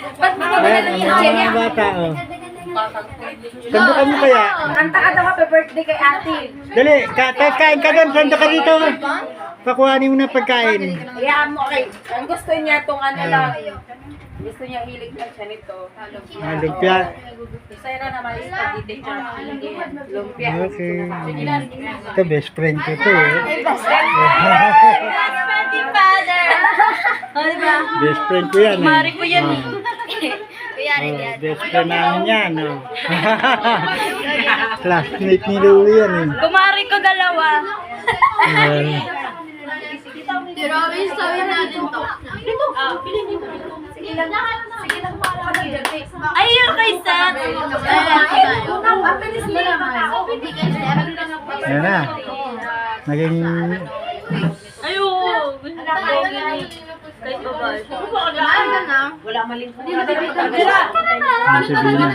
Ayan, ang mga bata, oh. Sandukan mo kaya? Kanta ka daw happy birthday kay ate. Dali, kain ka doon, sando ka dito. Pakuhanin mo na pagkain. Iyaan mo kay, ang gusto niya itong ano lang. Gusto niya hilig lang siya nito. Lumpia. Isaya na naman yung spaghetti siya. Lumpia. Okay. Ito, best friend ko ito, eh. Father! O, diba? Best friend ko yan, eh. Mari ko yan, eh. Oh, best friend namin yan, oh. Classmate ni Louie yan, eh. Kumari ko dalawa. Pero sabi natin to. Sige lang para ayun kay Seth. Mabilis mo naman. Hindi kayo sir. Ayan na. Naging... Ayun. Wala na. Wala maling. Ano sabihin na?